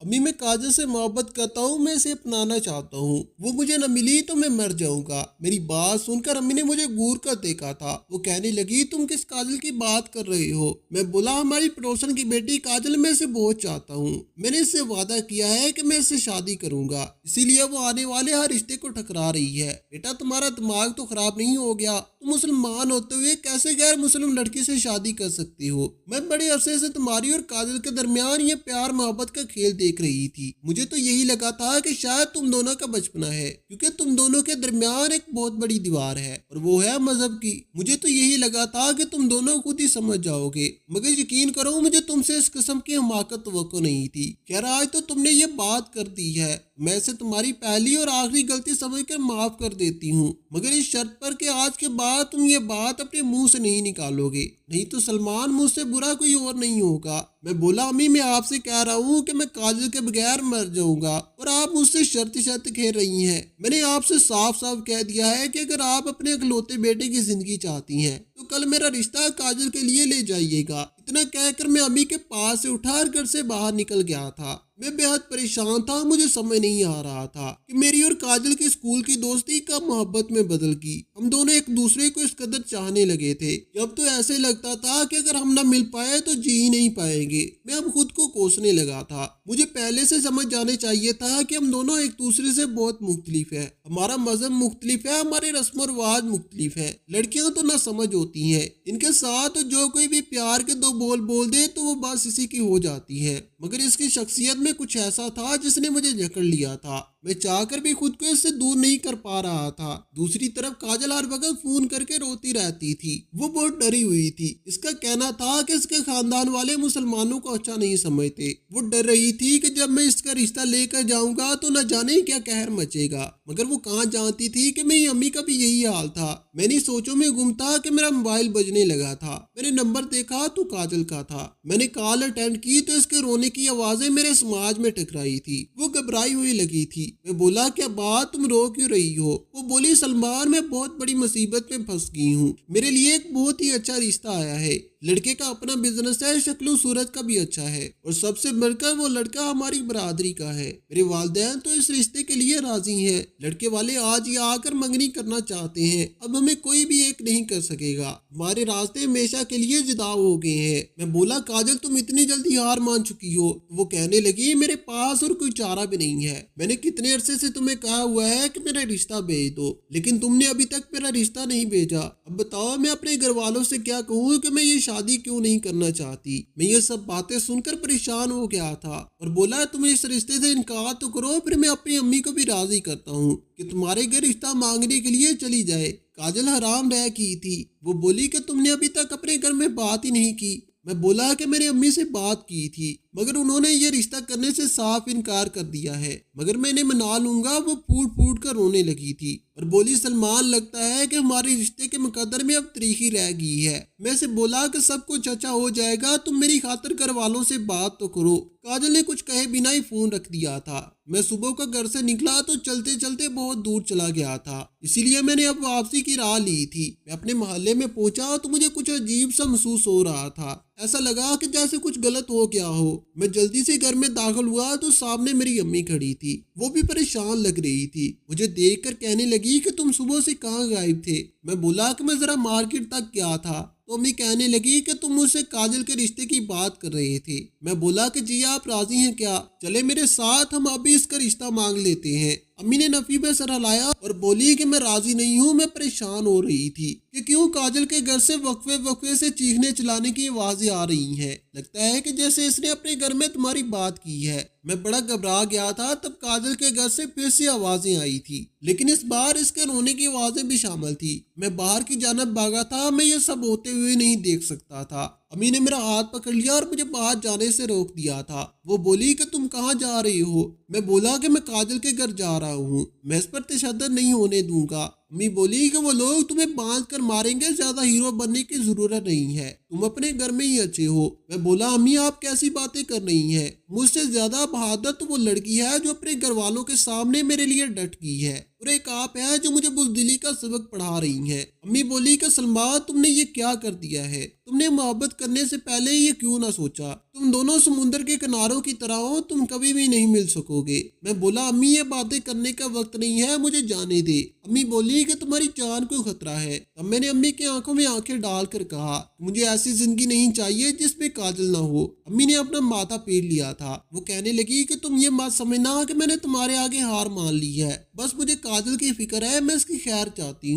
امی میں کاجل سے محبت کرتا ہوں، میں اسے اپنانا چاہتا ہوں، وہ مجھے نہ ملی تو میں مر جاؤں گا۔ میری بات سن کر امی نے مجھے گور کر دیکھا تھا، وہ کہنے لگی تم کس کاجل کی بات کر رہے ہو؟ میں بولا ہماری پڑوسن کی بیٹی کاجل، میں اسے بہت چاہتا ہوں، میں نے اس سے وعدہ کیا ہے کہ میں اس سے شادی کروں گا، اسی لیے وہ آنے والے ہر رشتے کو ٹھکرا رہی ہے۔ بیٹا تمہارا دماغ تو خراب نہیں ہو گیا؟ تم مسلمان ہوتے ہوئے کیسے غیر مسلم لڑکی سے شادی کر سکتی ہو؟ میں بڑے عرصے سے تمہاری اور کاجل کے درمیان یہ پیار محبت کا کھیل دیکھ رہی تھی، مجھے تو یہی لگا تھا کہ شاید تم دونوں کا بچپنا ہے، کیونکہ تم دونوں کے درمیان ایک بہت بڑی دیوار ہے اور وہ ہے مذہب کی۔ مجھے تو یہی لگا تھا کہ تم دونوں خود ہی سمجھ جاؤ گے، مگر یقین کرو مجھے تم سے اس قسم کی حماقت توقع نہیں تھی۔ خیر آج تو تم نے یہ بات کر دی ہے، میں اسے تمہاری پہلی اور آخری غلطی سمجھ کر معاف کر دیتی ہوں، مگر اس شرط پر کہ آج کے بعد تم یہ بات اپنے منہ سے نہیں نکالو گے، نہیں تو سلمان مجھ سے برا کوئی اور نہیں ہوگا۔ میں بولا امی میں آپ سے کہہ رہا ہوں کہ میں کاجل کے بغیر مر جاؤں گا اور آپ مجھ سے شرط کھیل رہی ہیں۔ میں نے آپ سے صاف صاف کہہ دیا ہے کہ اگر آپ اپنے اکلوتے بیٹے کی زندگی چاہتی ہیں تو کل میرا رشتہ کاجل کے لیے لے جائیے گا۔ اتنا کہہ کر میں امی کے پاس سے اٹھا گھر سے باہر نکل گیا تھا۔ میں بے حد پریشان تھا، مجھے سمجھ نہیں آ رہا تھا کہ میری اور کاجل کی اسکول کی دوستی کب محبت میں بدل گئی۔ ہم دونوں ایک دوسرے کو اس قدر چاہنے لگے تھے جب تو ایسے لگتا تھا کہ اگر ہم نہ مل پائے تو جی ہی نہیں پائیں گے۔ میں اب خود کو کوسنے لگا تھا، مجھے پہلے سے سمجھ جانے چاہیے تھا کہ ہم دونوں ایک دوسرے سے بہت مختلف ہیں، ہمارا مذہب مختلف ہے، ہمارے رسم و رواج مختلف ہے۔ لڑکیاں تو نہ سمجھ ہوتی ہیں، ان کے ساتھ جو کوئی بھی پیار کے دو بول دے تو وہ بس اسی کی ہو جاتی ہے، مگر اس کی شخصیت میں کچھ ایسا تھا جس نے مجھے جکڑ لیا تھا، میں چاہ کر بھی خود کو اس سے دور نہیں کر پا رہا تھا۔ دوسری طرف کاجل ہر وقت فون کر کے روتی رہتی تھی، وہ بہت ڈری ہوئی تھی، اس کا کہنا تھا کہ اس کے خاندان والے مسلمانوں کو اچھا نہیں سمجھتے، وہ ڈر رہی تھی کہ جب میں اس کا رشتہ لے کر جاؤں گا تو نہ جانے کیا قہر مچے گا، مگر وہ کہاں جانتی تھی کہ میری امی کا بھی یہی حال تھا۔ میں نے سوچوں میں گم تھا کہ میرا موبائل بجنے لگا تھا، میں نے نمبر دیکھا تو کاجل کا تھا، میں نے کال اٹینڈ کی تو اس کے رونے کی آوازیں میرے سماج میں ٹکرائی تھی، وہ گھبرائی ہوئی لگی تھی۔ میں بولا کیا بات، تم رو کیوں رہی ہو؟ وہ بولی سلمان میں بہت بڑی مصیبت میں پھنس گئی ہوں، میرے لیے ایک بہت ہی اچھا رشتہ آیا ہے، لڑکے کا اپنا بزنس ہے، شکل و صورت کا بھی اچھا ہے، اور سب سے بڑھ کر وہ لڑکا ہماری برادری کا ہے، میرے والدین تو اس رشتے کے لیے راضی ہیں، لڑکے والے آج ہی آ کر منگنی کرنا چاہتے ہیں، اب ہمیں کوئی بھی ایک نہیں کر سکے گا، ہمارے راستے ہمیشہ کے لیے جدا ہو گئے ہیں۔ میں بولا کاجل تم اتنی جلدی ہار مان چکی ہو؟ وہ کہنے لگی میرے پاس اور کوئی چارہ بھی نہیں ہے، میں نے کتنے عرصے سے تمہیں کہا ہوا ہے کہ میرا رشتہ بھیج دو، لیکن تم نے ابھی تک میرا رشتہ نہیں بھیجا، اب بتاؤ میں اپنے گھر والوں سے کیا کہوں کہ میں یہ شادی کیوں نہیں کرنا چاہتی؟ میں یہ سب باتیں سن کر پریشان ہو گیا تھا اور بولا تم اس رشتے سے انکار تو کرو، پھر میں اپنی امی کو بھی راضی کرتا ہوں کہ تمہارے گھر رشتہ مانگنے کے لیے چلی جائے۔ کاجل حرام رہ کی تھی، وہ بولی کہ تم نے ابھی تک اپنے گھر میں بات ہی نہیں کی۔ میں بولا کہ میری امی سے بات کی تھی، مگر انہوں نے یہ رشتہ کرنے سے صاف انکار کر دیا ہے، مگر میں انہیں منا لوں گا۔ وہ پھوٹ پھوٹ کر رونے لگی تھی اور بولی سلمان لگتا ہے کہ ہمارے رشتے کے مقدر میں اب تاریخی رہ گئی ہے۔ میں اسے بولا کہ سب کچھ اچھا ہو جائے گا، تم میری خاطر گھر والوں سے بات تو کرو۔ کاجل نے کچھ کہے بنا ہی فون رکھ دیا تھا۔ میں صبح کا گھر سے نکلا تو چلتے چلتے بہت دور چلا گیا تھا، اسی لیے میں نے اب واپسی کی راہ لی تھی۔ میں اپنے محلے میں پہنچا تو مجھے کچھ عجیب سا محسوس ہو رہا تھا، ایسا لگا کہ جیسے کچھ غلط ہو گیا ہو۔ میں جلدی سے گھر میں داخل ہوا تو سامنے میری امی کھڑی تھی، وہ بھی پریشان لگ رہی تھی، مجھے دیکھ کر کہنے لگی کہ تم صبح سے کہاں غائب تھے؟ میں بولا کہ میں ذرا مارکیٹ تک گیا تھا، تو امی کہنے لگی کہ تم مجھ سے کاجل کے رشتے کی بات کر رہے تھے۔ میں بولا کہ جی آپ راضی ہیں کیا؟ چلے میرے ساتھ، ہم ابھی اس کا رشتہ مانگ لیتے ہیں۔ امی نے نفی میں سر ہلایا اور بولی کہ میں راضی نہیں ہوں۔ میں پریشان ہو رہی تھی کہ کیوں کاجل کے گھر سے وقفے سے چیخنے چلانے کی آوازیں آ رہی ہیں، لگتا ہے کہ جیسے اس نے اپنے گھر میں تمہاری بات کی ہے۔ میں بڑا گھبرا گیا تھا، تب کاجل کے گھر سے پھر سے آوازیں آئی تھی، لیکن اس بار اس کے رونے کی آوازیں بھی شامل تھی۔ میں باہر کی جانب بھاگا تھا، میں یہ سب ہوتے ہوئے نہیں دیکھ سکتا تھا۔ امی نے میرا ہاتھ پکڑ لیا اور مجھے باہر جانے سے روک دیا تھا۔ وہ بولی کہ تم کہاں جا رہی ہو؟ میں بولا کہ میں کاجل کے گھر جا رہا ہوں، میں اس پر تشدد نہیں ہونے دوں گا۔ امی بولی کہ وہ لوگ تمہیں باندھ کر ماریں گے، زیادہ ہیرو بننے کی ضرورت نہیں ہے، تم اپنے گھر میں ہی اچھے ہو۔ میں بولا امی آپ کیسی باتیں کر رہی ہیں؟ مجھ سے زیادہ بہادر تو وہ لڑکی ہے جو اپنے گھر والوں کے سامنے میرے لیے ڈٹ گئی ہے، اور ایک آپ ہے جو مجھے بزدلی کا سبق پڑھا رہی ہیں۔ امی بولی کہ سلمیٰ تم نے یہ کیا کر دیا ہے، تم نے محبت کرنے سے پہلے یہ کیوں نہ سوچا، تم دونوں سمندر کے کناروں کی طرح ہو، تم کبھی بھی نہیں مل سکو گے۔ میں بولا امی یہ باتیں کرنے کا وقت نہیں ہے، مجھے جانے دے۔ امی بولی کہ تمہاری جان کو خطرہ ہے۔ تب میں نے امی کی آنکھوں میں آنکھیں ڈال کر کہا مجھے ایسی زندگی نہیں چاہیے جس میں کاجل نہ ہو۔ امی نے اپنا ماتھا پیٹ لیا تھا، وہ کہنے لگی کہ تم یہ مت سمجھنا کہ میں نے تمہارے آگے ہار مان لی ہے، بس مجھے کاجل کی فکر ہے، میں اس کی خیر چاہتی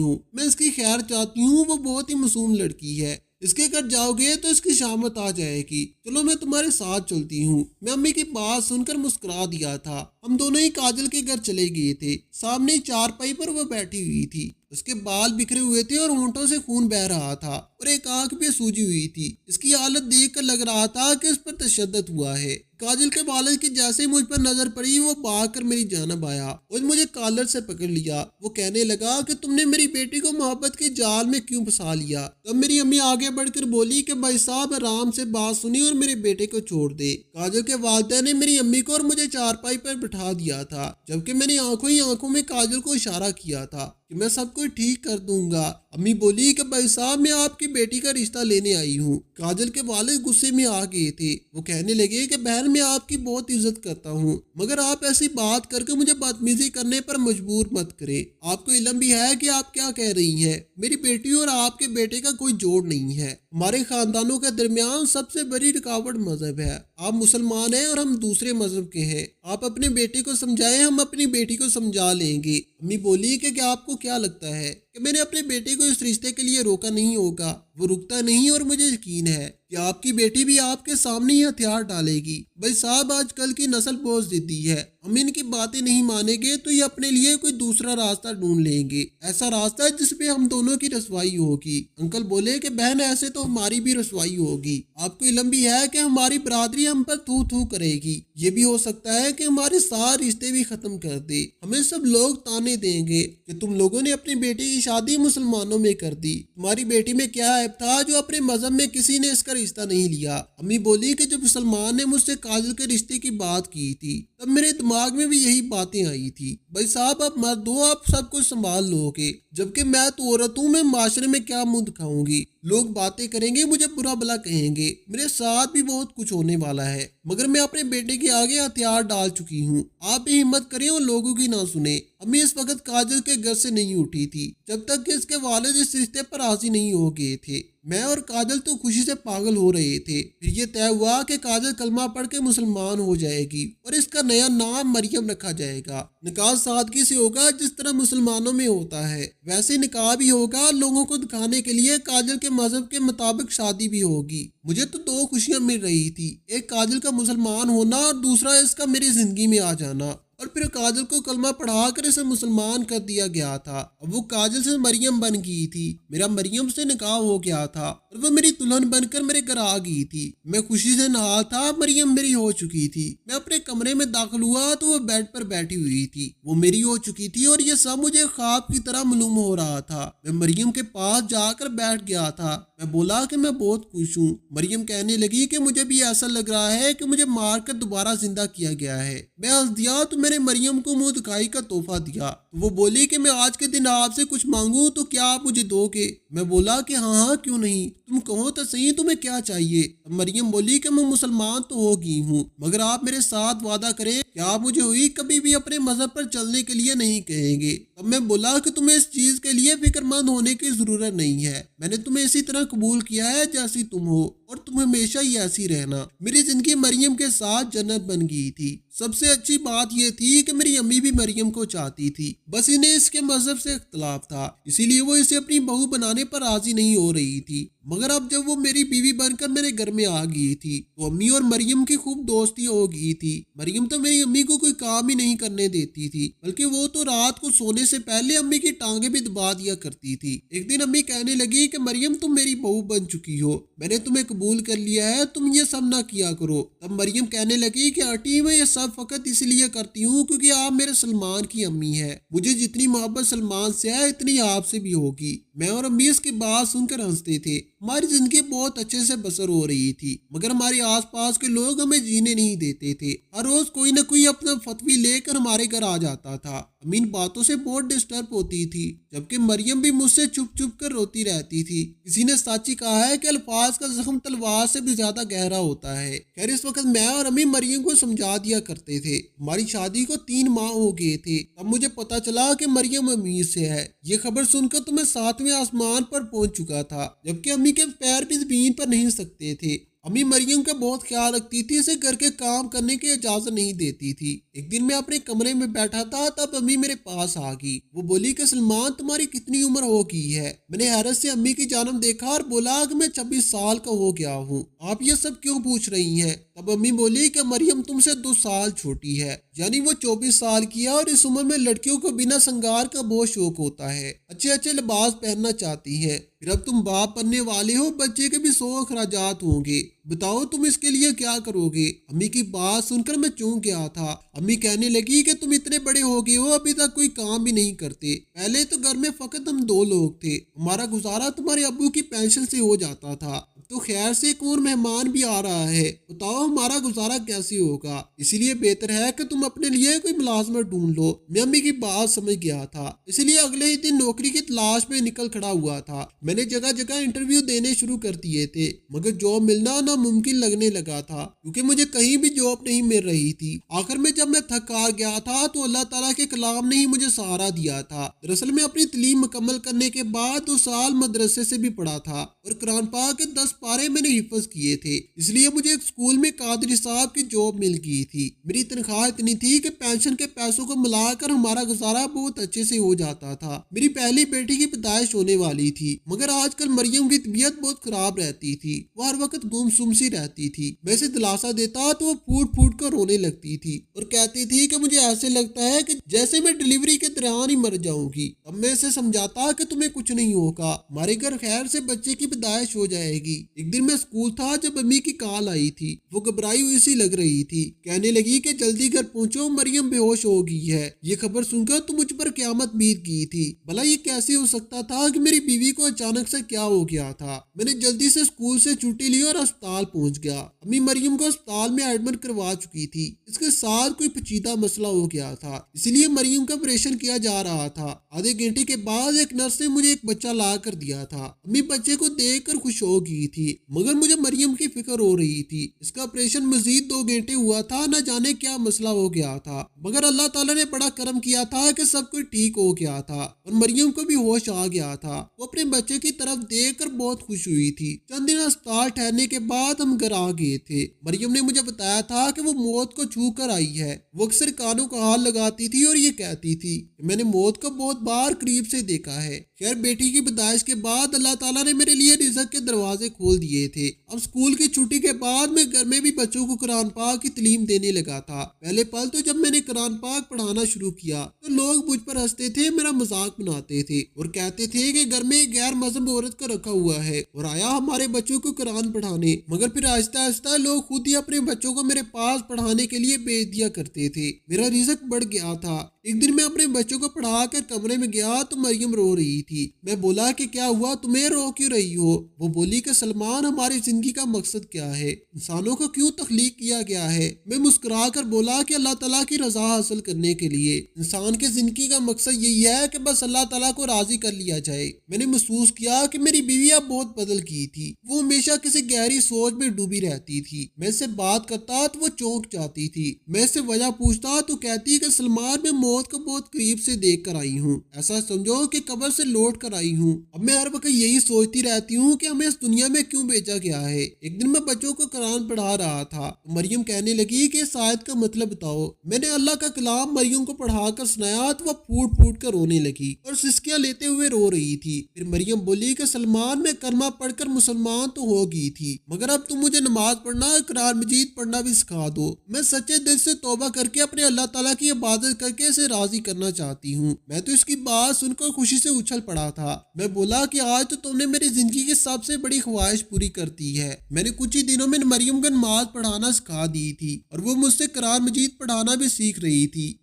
ہوں، وہ بہت ہی معصوم لڑکی ہے، اس کے گھر جاؤ گے تو اس کی شامت آ جائے گی، چلو میں تمہارے ساتھ چلتی ہوں۔ میں امی کی بات سن کر مسکرا دیا تھا۔ ہم دونوں ہی کاجل کے گھر چلے گئے تھے۔ سامنے چارپائی پر وہ بیٹھی ہوئی تھی، اس کے بال بکھرے ہوئے تھے اور ہونٹوں سے خون بہہ رہا تھا اور ایک آنکھ پہ سوجی ہوئی تھی۔ اس کی حالت دیکھ کر لگ رہا تھا کہ اس پر تشدد ہوا ہے۔ کاجل کے والد کی جیسے مجھ پر نظر پڑی وہ بھاگ کر میری جانب آیا اور مجھے کالر سے پکڑ لیا۔ وہ کہنے لگا کہ تم نے میری بیٹی کو محبت کے جال میں کیوں پھنسا لیا؟ تب میری امی آگے بڑھ کر بولی کہ بھائی صاحب آرام سے بات سنی اور میرے بیٹے کو چھوڑ دے۔ کاجل کے والدین نے میری امی کو اور مجھے چارپائی پر بٹھا دیا تھا، جبکہ میں نے آنکھوں میں کاجل کو اشارہ کیا تھا کہ میں سب کچھ ٹھیک کر دوں گا۔ امی بولی کہ بھائی صاحب میں آپ کی بیٹی کا رشتہ لینے آئی ہوں۔ کاجل کے والد غصے میں آ گئے تھے، وہ کہنے لگے کہ بہن میں آپ کی بہت عزت کرتا ہوں، مگر آپ ایسی بات کر کے مجھے بدتمیزی کرنے پر مجبور مت کریں۔ آپ کو علم بھی ہے کہ آپ کیا کہہ رہی ہیں، میری بیٹی اور آپ کے بیٹے کا کوئی جوڑ نہیں ہے، ہمارے خاندانوں کے درمیان سب سے بڑی رکاوٹ مذہب ہے، آپ مسلمان ہیں اور ہم دوسرے مذہب کے ہیں، آپ اپنے بیٹے کو سمجھائیں، ہم اپنی بیٹی کو سمجھا لیں گے۔ امی بولی کہ آپ کو کیا لگتا ہے کہ میں نے اپنے بیٹے کو اس رشتے کے لیے روکا نہیں ہوگا؟ وہ رکتا نہیں اور مجھے یقین ہے کہ آپ کی بیٹی بھی آپ کے سامنے ہی ہتھیار ڈالے گی۔ بھائی صاحب آج کل کی نسل بہت ضدی ہے، ہم ان کی باتیں نہیں مانیں گے تو یہ اپنے لیے کوئی دوسرا راستہ ڈھونڈ لیں گے، ایسا راستہ جس پہ ہم دونوں کی رسوائی ہوگی۔ انکل بولے کہ بہن ایسے تو ہماری بھی رسوائی ہوگی، آپ کو علم بھی ہے کہ ہماری برادری ہم پر تھو تھو کرے گی، یہ بھی ہو سکتا ہے کہ ہمارے سارے رشتے بھی ختم کر دے، ہمیں سب لوگ تانے دیں گے کہ تم لوگوں نے اپنی بیٹی کی شادی مسلمانوں میں کر دی، تمہاری بیٹی میں کیا عیب تھا جو اپنے مذہب میں کسی نے اس کا رشتہ نہیں لیا؟ امی بولی کہ جب سلمان نے مجھ سے کاجل کے رشتے کی بات کی تھی تب میرے دماغ میں بھی یہی باتیں آئی تھی، بھائی صاحب آپ مرد ہو، آپ سب کچھ سنبھال لو گے، جبکہ میں تو عورت ہوں، میں معاشرے میں کیا منہ دکھاؤں گی، لوگ باتیں کریں گے، مجھے برا بھلا کہیں گے، میرے ساتھ بھی بہت کچھ ہونے والا ہے، مگر میں اپنے بیٹے کے آگے ہتھیار ڈال چکی ہوں، آپ بھی ہمت کریں اور لوگوں کی نہ سنیں۔ امی اس وقت کاجل کے گھر سے نہیں اٹھی تھی جب تک کہ اس کے والد اس رشتے پر راضی نہیں ہو گئے تھے۔ میں اور کاجل تو خوشی سے پاگل ہو رہے تھے۔ پھر یہ طے ہوا کہ کاجل کلمہ پڑھ کے مسلمان ہو جائے گی اور اس کا نیا نام مریم رکھا جائے گا۔ نکاح سادگی سے ہوگا، جس طرح مسلمانوں میں ہوتا ہے ویسے نکاح بھی ہوگا، لوگوں کو دکھانے کے لیے کاجل کے مذہب کے مطابق شادی بھی ہوگی۔ مجھے تو دو خوشیاں مل رہی تھی، ایک کاجل کا مسلمان ہونا اور دوسرا اس کا میری زندگی میں آ جانا، اور پھر کاجل کو کلمہ پڑھا کر اسے مسلمان کر دیا گیا تھا۔ اب وہ کاجل سے مریم بن گئی تھی، میرا مریم سے نکاح ہو گیا تھا اور وہ میری دلہن بن کر میرے گھر آ گئی تھی۔ میں خوشی سے نہا تھا، مریم میری ہو چکی تھی۔ میں اپنے کمرے میں داخل ہوا تو وہ بیڈ پر بیٹھی ہوئی تھی، وہ میری ہو چکی تھی اور یہ سب مجھے خواب کی طرح معلوم ہو رہا تھا۔ میں مریم کے پاس جا کر بیٹھ گیا تھا، میں بولا کہ میں بہت خوش ہوں۔ مریم کہنے لگی کہ مجھے بھی ایسا لگ رہا ہے کہ مجھے مار کر دوبارہ زندہ کیا گیا ہے۔ میں ہنس دیا تو میں نے مریم کو منہ دکھائی کا تحفہ دیا۔ وہ بولی کہ میں آج کے دن آپ سے کچھ مانگوں تو کیا آپ مجھے دو گے؟ میں بولا کہ ہاں کیوں نہیں، تم کہو تو صحیح تمہیں کیا چاہیے؟ مریم بولی کہ میں مسلمان تو ہو گئی ہوں، مگر آپ میرے ساتھ وعدہ کریں کہ آپ مجھے ہوئی کبھی بھی اپنے مذہب پر چلنے کے لیے نہیں کہیں گے۔ اب میں بولا کہ تمہیں اس چیز کے لیے فکر مند ہونے کی ضرورت نہیں ہے، میں نے تمہیں اسی طرح قبول کیا ہے جیسی تم ہو اور تم ہمیشہ ہی ایسی رہنا۔ میری زندگی مریم کے ساتھ جنت بن گئی تھی۔ سب سے اچھی بات یہ تھی کہ میری امی بھی مریم کو چاہتی تھی، بس انہیں اس کے مذہب سے اختلاف تھا، اسی لیے وہ اسے اپنی بہو بنانے پر راضی نہیں ہو رہی تھی۔ مگر اب جب وہ میری بیوی بن کر میرے گھر میں آ گئی تھی تو امی اور مریم کی خوب دوستی ہو گئی تھی۔ مریم تو میری امی کو کوئی کام ہی نہیں کرنے دیتی تھی، بلکہ وہ تو رات کو سونے سے پہلے امی کی ٹانگیں بھی دبا دیا کرتی تھی۔ ایک دن امی کہنے لگی کہ مریم تم میری بہو بن چکی ہو، میں نے تمہیں قبول کر لیا ہے، تم یہ سب نہ کیا کرو۔ تب مریم کہنے لگی کہ آنٹی میں یہ سب فقط اس لیے کرتی ہوں کیونکہ آپ میرے سلمان کی امی ہے، مجھے جتنی محبت سلمان سے ہے اتنی آپ سے بھی ہوگی۔ میں اور امی اس کی بات سن کر ہنستے تھے۔ ہماری زندگی بہت اچھے سے بسر ہو رہی تھی، مگر ہمارے آس پاس کے لوگ ہمیں جینے نہیں دیتے تھے۔ ہر روز کوئی نہ کوئی اپنا فتوی لے کر ہمارے گھر آ جاتا تھا۔ امی ان باتوں سے بہت ڈسٹرب ہوتی تھی، جبکہ مریم بھی مجھ سے چپ چپ کر روتی رہتی تھی۔ کسی نے سچ ہی کہا ہے کہ الفاظ کا زخم تلوار سے بھی زیادہ گہرا ہوتا ہے۔ خیر اس وقت میں اور امی مریم کو سمجھا دیا کرتے تھے۔ ہماری شادی کو 3 ماہ ہو گئے تھے تب مجھے پتا چلا کہ مریم امیر سے ہے۔ یہ خبر سن کر تو میں 7ویں آسمان پر پہنچ چکا تھا، جبکہ امی کے پیر بھی زمین پر نہیں سکتے تھے۔ امی مریم کا بہت خیال رکھتی تھی، اسے گھر کے کام کرنے کی اجازت نہیں دیتی تھی۔ ایک دن میں اپنے کمرے میں بیٹھا تھا، تب امی میرے پاس آ گئی۔ وہ بولی کہ سلمان تمہاری کتنی عمر ہو گئی ہے؟ میں نے حیرت سے امی کی جانب دیکھا اور بولا کہ میں 26 سال کا ہو گیا ہوں۔ آپ یہ سب کیوں پوچھ رہی ہیں؟ تب امی بولی کہ مریم تم سے 2 سال چھوٹی ہے، یعنی وہ 24 سال کی ہے، اور اس عمر میں لڑکیوں کو بنا سنگار کا بہت شوق ہوتا ہے، اچھے اچھے لباس پہننا چاہتی ہے۔ پھر اب تم باپ بننے والے ہو، بچے کے بھی 100 اخراجات ہوں گے، بتاؤ تم اس کے لیے کیا کرو گے؟ امی کی بات سن کر میں چونک گیا تھا۔ امی کہنے لگی کہ تم اتنے بڑے ہو گئے ہو، ابھی تک کوئی کام بھی نہیں کرتے۔ پہلے تو گھر میں فقط ہم 2 لوگ تھے، ہمارا گزارا تمہارے ابو کی پینشن سے ہو جاتا تھا، تو خیر سے ایک اور مہمان بھی آ رہا ہے، بتاؤ ہمارا گزارا کیسے ہوگا؟ اسی لیے بہتر ہے کہ تم اپنے لیے کوئی ملازمت ڈھونڈ لو۔ میں امی کی بات سمجھ گیا تھا، اسی لیے اگلے ہی دن نوکری کی تلاش میں نکل کھڑا ہوا تھا۔ میں نے جگہ جگہ انٹرویو دینے شروع کر دیے تھے، مگر جاب ملنا ناممکن لگنے لگا تھا، کیونکہ مجھے کہیں بھی جاب نہیں مل رہی تھی۔ آخر میں جب میں تھک ہار گیا تھا تو اللہ تعالیٰ کے کلام نے ہی مجھے سہارا دیا تھا۔ دراصل میں اپنی تعلیم مکمل کرنے کے بعد 2 سال مدرسے سے بھی پڑھا تھا، اور قرآن پاک کے 10 پارے میں نے حفظ کیے تھے، اس لیے مجھے ایک اسکول میں قادری صاحب کی جاب مل گئی تھی۔ میری تنخواہ اتنی تھی کہ پینشن کے پیسوں کو ملا کر ہمارا گزارا بہت اچھے سے ہو جاتا تھا۔ میری پہلی بیٹی کی پیدائش ہونے والی تھی، مگر آج کل مریم کی طبیعت بہت خراب رہتی تھی، وہ ہر وقت گم سم سی رہتی تھی۔ میں اسے دلاسا دیتا تو وہ پھوٹ پھوٹ کر رونے لگتی تھی اور کہتی تھی کہ مجھے ایسے لگتا ہے کہ جیسے میں ڈلیوری کے دوران ہی مر جاؤں گی۔ اب میں اسے سمجھاتا کہ تمہیں کچھ نہیں ہوگا، ہمارے گھر خیر سے بچے کی پیدائش ہو جائے گی۔ ایک دن میں اسکول تھا جب امی کی کال آئی تھی، وہ گھبرائی ہوئی سی لگ رہی تھی، کہنے لگی کہ جلدی گھر پہنچو، مریم بے ہوش ہو گئی ہے۔ یہ خبر سن کر تو مجھ پر قیامت بیت گئی تھی، بھلا یہ کیسے ہو سکتا تھا کہ میری بیوی کو اچانک سے کیا ہو گیا تھا؟ میں نے جلدی سے اسکول سے چھٹی لی اور اسپتال پہنچ گیا۔ امی مریم کو اسپتال میں ایڈمٹ کروا چکی تھی، اس کے ساتھ کوئی پیچیدہ مسئلہ ہو گیا تھا، اسی لیے مریم کا آپریشن کیا جا رہا تھا۔ آدھے گھنٹے کے بعد ایک نرس نے مجھے ایک بچہ لا کر دیا تھا۔ امی بچے کو دیکھ کر خوش ہو گئی تھی، مگر مجھے مریم کی فکر ہو رہی تھی۔ اس کا آپریشن مزید 2 گھنٹے ہوا تھا، نہ جانے کیا مسئلہ ہو گیا تھا، مگر اللہ تعالیٰ نے بڑا کرم کیا تھا کہ سب کچھ ٹھیک ہو گیا تھا اور مریم کو بھی ہوش آ گیا تھا۔ وہ اپنے بچے کی طرف دیکھ کر بہت خوش ہوئی تھی۔ چند دن اسپتال ٹھہرنے کے بعد ہم گھر آ گئے تھے۔ مریم نے مجھے بتایا تھا کہ وہ موت کو چھو کر آئی ہے۔ وہ اکثر کانوں کا حال لگاتی تھی اور یہ کہتی تھی کہ میں نے موت کو بہت بار قریب سے دیکھا ہے۔ خیر بیٹی کی پیدائش کے بعد اللہ تعالیٰ نے میرے لیے رزق کے دروازے کھول دیے تھے۔ اب اسکول کی چھٹی کے بعد میں گھر میں بھی بچوں کو قرآن پاک کی تعلیم دینے لگا تھا۔ پہلے پل تو جب میں نے قرآن پاک پڑھانا شروع کیا تو لوگ مجھ پر ہنستے تھے، میرا مذاق بناتے تھے اور کہتے تھے کہ گھر میں ایک غیر مذہب عورت کو رکھا ہوا ہے اور آیا ہمارے بچوں کو قرآن پڑھانے۔ مگر پھر آہستہ آہستہ لوگ خود ہی اپنے بچوں کو میرے پاس پڑھانے کے لیے بھیج دیا کرتے تھے۔ میرا رزق بڑھ گیا تھا۔ ایک دن میں اپنے بچوں کو پڑھا کر کمرے میں گیا تو مریم رو رہی تھی۔ میں بولا کہ کیا ہوا، تمہیں رو کیوں رہی ہو؟ وہ بولی کہ سلمان ہماری زندگی کا مقصد کیا ہے، انسانوں کو کیوں تخلیق کیا گیا ہے؟ میں مسکرا کر بولا کہ اللہ تعالیٰ کی رضا حاصل کرنے کے لیے۔ انسان کے زندگی کا مقصد یہی ہے کہ بس اللہ تعالیٰ کو راضی کر لیا جائے۔ میں نے محسوس کیا کہ میری بیوی اب بہت بدل گئی تھی، وہ ہمیشہ کسی گہری سوچ میں ڈوبی رہتی تھی۔ میں اس سے بات کرتا تو وہ چونک جاتی تھی، میں اس سے وجہ پوچھتا تو کہتی کہ سلمان میں موت کو بہت قریب سے دیکھ کر آئی ہوں، ایسا سمجھو کہ قبر سے لوٹ کر آئی ہوں۔ اب میں ہر وقت یہی سوچتی رہتی ہوں کہ ہمیں اس دنیا میں کیوں بھیجا گیا ہے۔ ایک دن میں بچوں کو قرآن پڑھا رہا تھا، مریم کہنے لگی کہ اس آیت کا مطلب بتاؤ۔ میں نے اللہ کا کلام مریم کو پڑھا کر سنایا تو وہ پھوٹ پھوٹ کر رونے لگی اور سسکیاں لیتے ہوئے رو رہی تھی۔ پھر مریم بولی کہ سلمان میں کلمہ پڑھ کر مسلمان تو ہو گئی تھی، مگر اب تم مجھے نماز پڑھنا اور قرآن مجید پڑھنا بھی سکھا دو۔ میں سچے دل سے توبہ کر کے اپنے اللہ تعالیٰ کی عبادت کر کے اسے راضی کرنا چاہتی ہوں۔ میں تو اس کی بات سن کر خوشی سے اچھل پڑا تھا۔ میں بولا کہ آج تو تم نے میری زندگی کی سب سے بڑی خواہش پوری کر دی ہے۔ میں نے کچھ ہی دنوں میں مریم کو نماز پڑھانا سکھا دی تھی اور وہ مجھ سے قرآن مجید پڑھانا بھی سیکھ رہی تھی۔